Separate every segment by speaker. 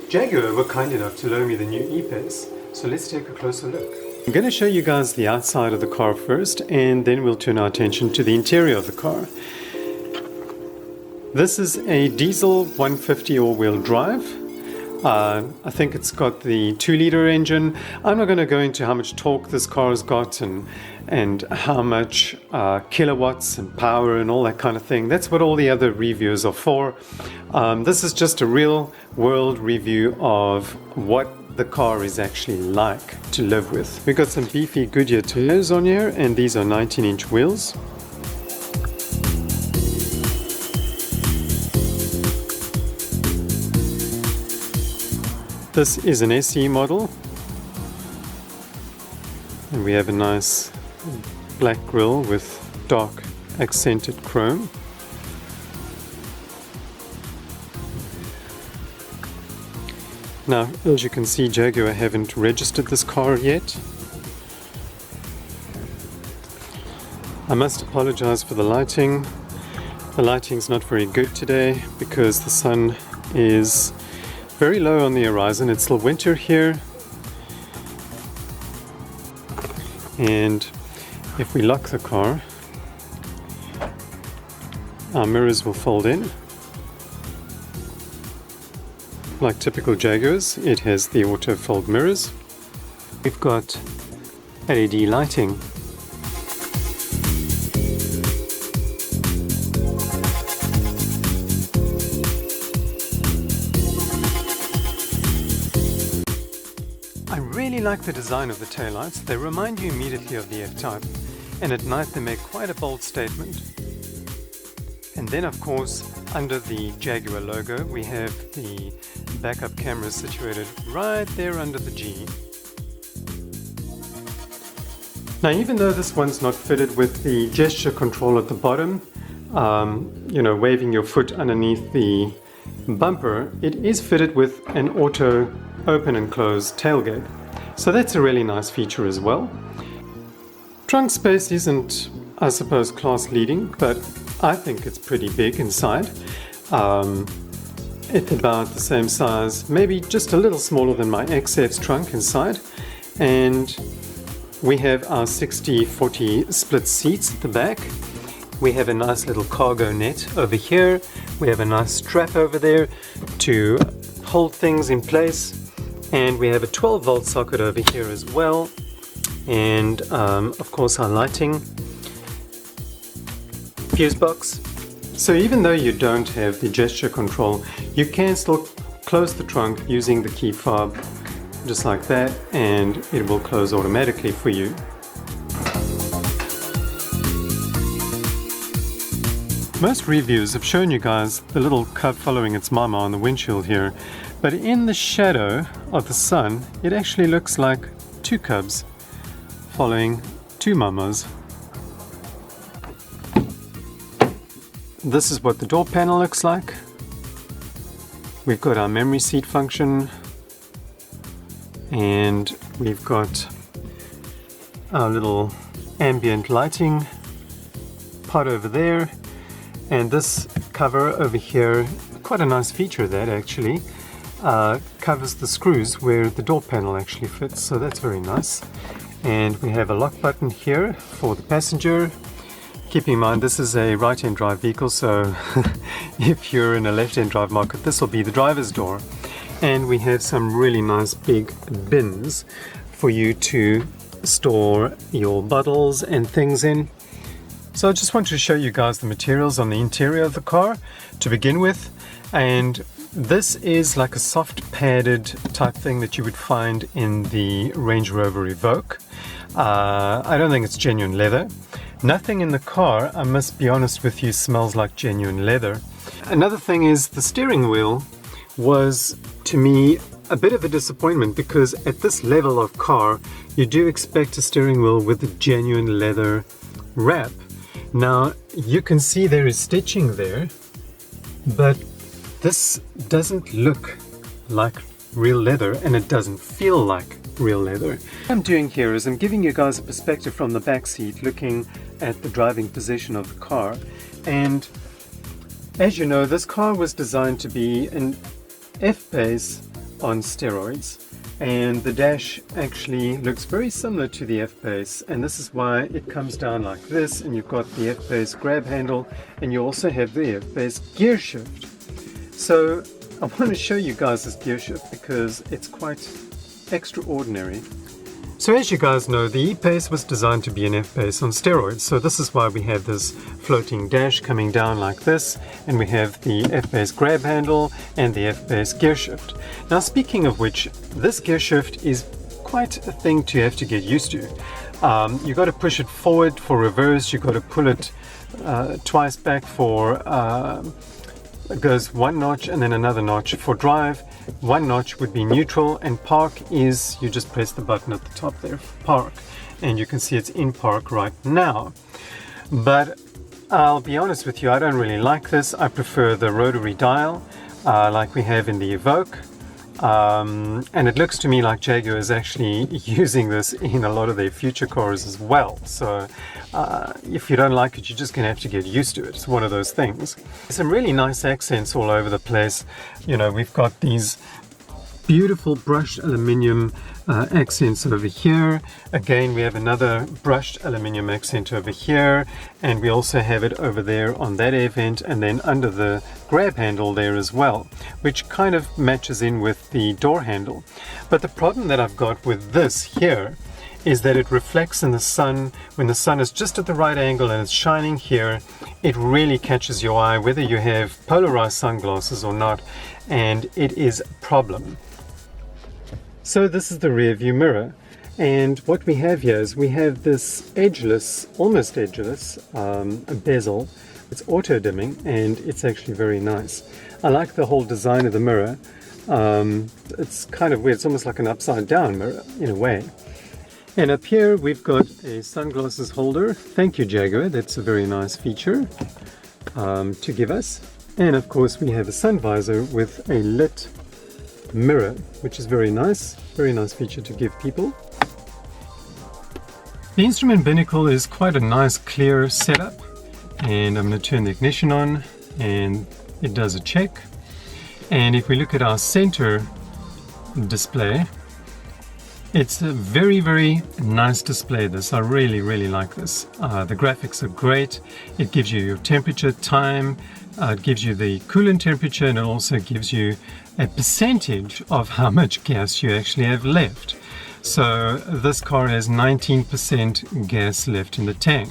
Speaker 1: Jaguar were kind enough to loan me the new E-Pace, so let's take a closer look. I'm going to show you guys the outside of the car first, and then we'll turn our attention to the interior of the car. This is a diesel 150 all-wheel drive. I think it's got the 2-liter engine. I'm not going to go into how much torque this car has got and how much kilowatts and power and all that kind of thing. That's what all the other reviews are for. This is just a real world review of what the car is actually like to live with. We've got some beefy Goodyear tires on here, and these are 19-inch wheels. This is an SE model, and we have a nice black grille with dark accented chrome. Now, as you can see, Jaguar haven't registered this car yet. I must apologize for the lighting. The lighting's not very good today because the sun is very low on the horizon. It's still winter here, and if we lock the car, our mirrors will fold in. Like typical Jaguars, it has the auto fold mirrors. We've got LED lighting. I really like the design of the taillights. They remind you immediately of the F-Type, and at night they make quite a bold statement. And then of course, under the Jaguar logo, we have the backup camera situated right there under the G. Now, even though this one's not fitted with the gesture control at the bottom, waving your foot underneath the bumper, it is fitted with an auto open and close tailgate. So that's a really nice feature as well. Trunk space isn't, I suppose, class leading, but I think it's pretty big inside. It's about the same size, maybe just a little smaller than my XF's trunk inside. And we have our 60-40 split seats at the back. We have a nice little cargo net over here. We have a nice strap over there to hold things in place. And we have a 12-volt socket over here as well. And of course our lighting. Fuse box. So even though you don't have the gesture control, you can still close the trunk using the key fob, just like that, and it will close automatically for you. Most reviews have shown you guys the little cub following its mama on the windshield here, but in the shadow of the sun, it actually looks like two cubs following two mamas. This is what the door panel looks like. We've got our memory seat function, and we've got our little ambient lighting pot over there, and this cover over here, quite a nice feature that actually covers the screws where the door panel actually fits, so that's very nice. And we have a lock button here for the passenger. Keep in mind, this is a right-hand drive vehicle, so if you're in a left-hand drive market, this will be the driver's door. And we have some really nice big bins for you to store your bottles and things in. So I just wanted to show you guys the materials on the interior of the car to begin with. And this is like a soft padded type thing that you would find in the Range Rover Evoque. I don't think it's genuine leather. Nothing in the car, I must be honest with you, smells like genuine leather. Another thing is the steering wheel was, to me, a bit of a disappointment, because at this level of car, you do expect a steering wheel with a genuine leather wrap. Now, you can see there is stitching there, but this doesn't look like real leather, and it doesn't feel like real leather. What I'm doing here is I'm giving you guys a perspective from the back seat, looking at the driving position of the car. And as you know, this car was designed to be an F-Pace on steroids, and the dash actually looks very similar to the F-Pace, and this is why it comes down like this, and you've got the F-Pace grab handle, and you also have the F-Pace gear shift. So I want to show you guys this gear shift because it's quite extraordinary. So as you guys know, the E-Pace was designed to be an F-Pace on steroids, so this is why we have this floating dash coming down like this, and we have the F-Pace grab handle and the F-Pace gear shift. Now speaking of which, this gear shift is quite a thing to have to get used to. You've got to push it forward for reverse, you've got to pull it twice back for, it goes one notch and then another notch for drive. One notch would be neutral, and park is you just press the button at the top there, park, and you can see it's in park right now. But I'll be honest with you, I don't really like this. I prefer the rotary dial like we have in the Evoque, and it looks to me like Jaguar is actually using this in a lot of their future cars as well. So if you don't like it, you're just gonna have to get used to it. It's one of those things. Some really nice accents all over the place. You know, we've got these beautiful brushed aluminium accents over here. Again, we have another brushed aluminium accent over here, and we also have it over there on that air vent, and then under the grab handle there as well, which kind of matches in with the door handle. But the problem that I've got with this here is that it reflects in the sun. When the sun is just at the right angle and it's shining here, it really catches your eye, whether you have polarized sunglasses or not, and it is a problem. So this is the rear view mirror, and what we have here is we have this edgeless, almost edgeless bezel. It's auto dimming, and it's actually very nice. I like the whole design of the mirror. It's kind of weird, it's almost like an upside down mirror in a way. And up here we've got a sunglasses holder. Thank you, Jaguar, that's a very nice feature to give us. And of course we have a sun visor with a lit mirror, which is very nice feature to give people. The instrument binnacle is quite a nice clear setup, and I'm going to turn the ignition on and it does a check. And if we look at our center display, it's a very, very nice display. This, I really like this. The graphics are great. It gives you your temperature, time, it gives you the coolant temperature, and it also gives you a percentage of how much gas you actually have left. So this car has 19% gas left in the tank,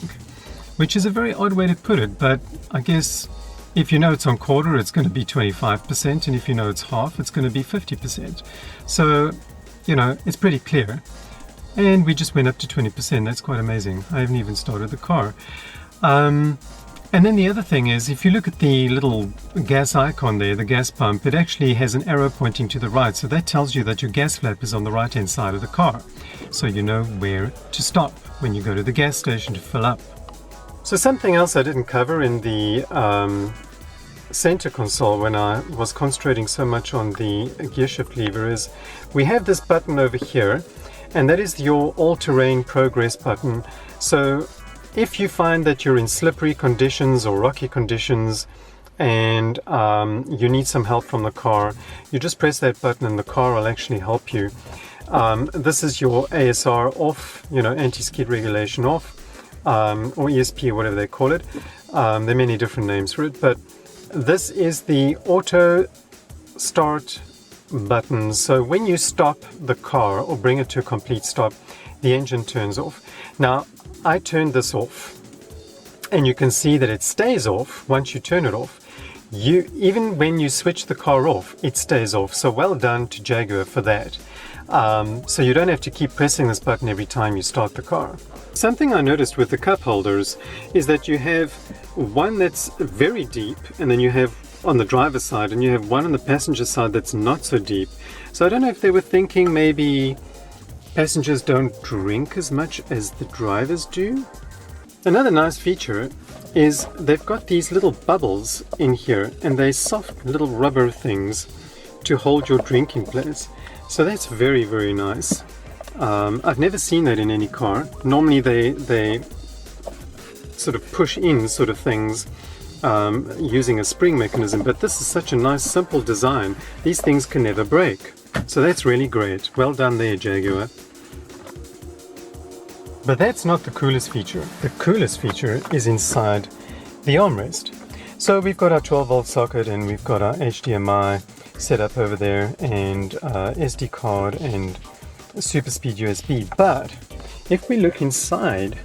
Speaker 1: which is a very odd way to put it, but I guess if you know it's on quarter, it's going to be 25%, and if you know it's half, it's going to be 50%. So, you know, it's pretty clear. And we just went up to 20%. That's quite amazing. I haven't even started the car. And then the other thing is, if you look at the little gas icon there, the gas pump, it actually has an arrow pointing to the right. So that tells you that your gas flap is on the right-hand side of the car. So you know where to stop when you go to the gas station to fill up. So something else I didn't cover in the center console when I was concentrating so much on the gear shift lever is we have this button over here, and that is your all-terrain progress button. So if you find that you're in slippery conditions or rocky conditions and you need some help from the car, you just press that button and the car will actually help you. This is your ASR off, you know, anti-skid regulation off, or ESP or whatever they call it. There are many different names for it, but this is the auto start button. So when you stop the car or bring it to a complete stop, the engine turns off. Now, I turned this off, and you can see that it stays off once you turn it off. Even when you switch the car off, it stays off. So well done to Jaguar for that. So you don't have to keep pressing this button every time you start the car. Something I noticed with the cup holders is that you have one that's very deep, and then you have on the driver's side, and you have one on the passenger side that's not so deep. So I don't know if they were thinking maybe passengers don't drink as much as the drivers do. Another nice feature is they've got these little bubbles in here, and they're soft little rubber things to hold your drink in place. So that's very, very nice. I've never seen that in any car. Normally they sort of push in sort of things using a spring mechanism, but this is such a nice simple design. These things can never break. So that's really great. Well done there, Jaguar. But that's not the coolest feature. The coolest feature is inside the armrest. So we've got our 12-volt socket and we've got our HDMI set up over there, and SD card and super speed USB. But if we look inside,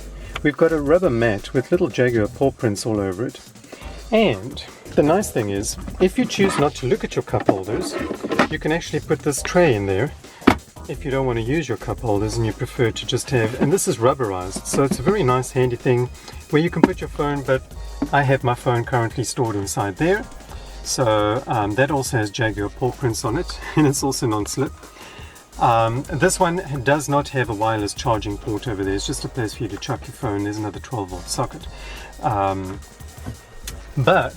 Speaker 1: we've got a rubber mat with little Jaguar paw prints all over it. And the nice thing is, if you choose not to look at your cup holders, you can actually put this tray in there if you don't want to use your cup holders and you prefer to just have, and this is rubberized, so it's a very nice handy thing where you can put your phone, but I have my phone currently stored inside there. So that also has Jaguar paw prints on it, and it's also non-slip. This one does not have a wireless charging port over there. It's just a place for you to chuck your phone. There's another 12-volt socket. But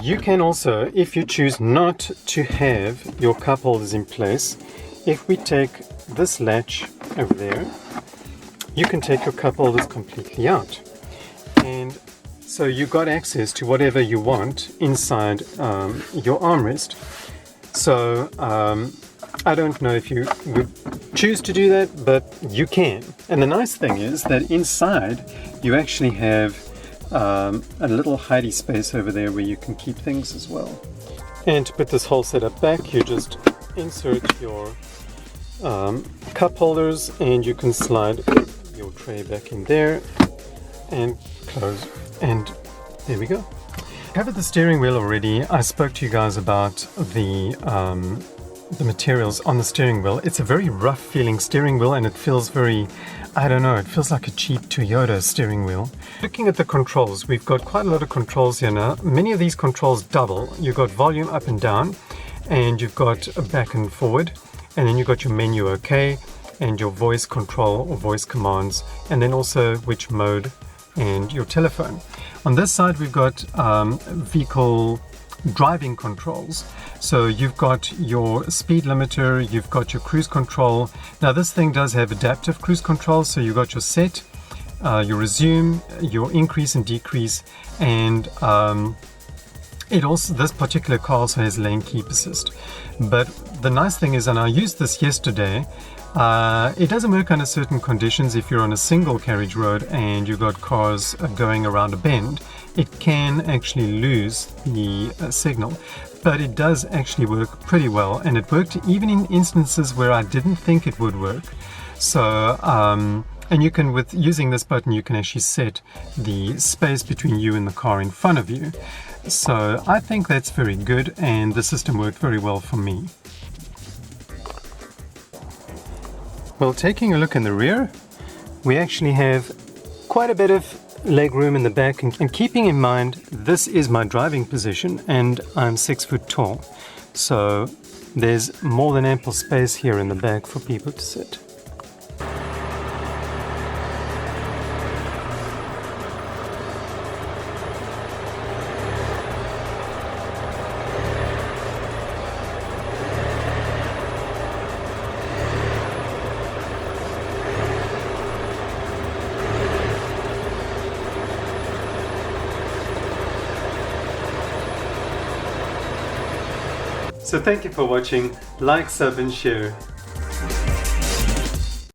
Speaker 1: you can also, if you choose not to have your cup holders in place, if we take this latch over there, you can take your cup holders completely out. And so you got access to whatever you want inside your armrest. So I don't know if you would choose to do that, but you can. And the nice thing is that inside you actually have a little hidey space over there where you can keep things as well. And to put this whole setup back, you just insert your cup holders and you can slide your tray back in there and close, and there we go. Covered the steering wheel already. I spoke to you guys about the materials on the steering wheel. It's a very rough feeling steering wheel and it feels very, I don't know, it feels like a cheap Toyota steering wheel. Looking at the controls, we've got quite a lot of controls here now. Many of these controls double. You've got volume up and down, and you've got back and forward, and then you've got your menu OK, and your voice control or voice commands, and then also which mode, and your telephone. On this side we've got vehicle driving controls. So you've got your speed limiter, you've got your cruise control. Now this thing does have adaptive cruise control, so you've got your set, your resume, your increase and decrease, and this particular car also has lane keep assist. But the nice thing is, and I used this yesterday, it doesn't work under certain conditions. If you're on a single carriage road and you've got cars going around a bend, it can actually lose the signal. But it does actually work pretty well, and it worked even in instances where I didn't think it would work. So, and you can, with using this button, you can actually set the space between you and the car in front of you. So I think that's very good, and the system worked very well for me. Well, taking a look in the rear, we actually have quite a bit of leg room in the back, and keeping in mind this is my driving position and I'm 6 foot tall, so there's more than ample space here in the back for people to sit. So thank you for watching. Like, sub and share.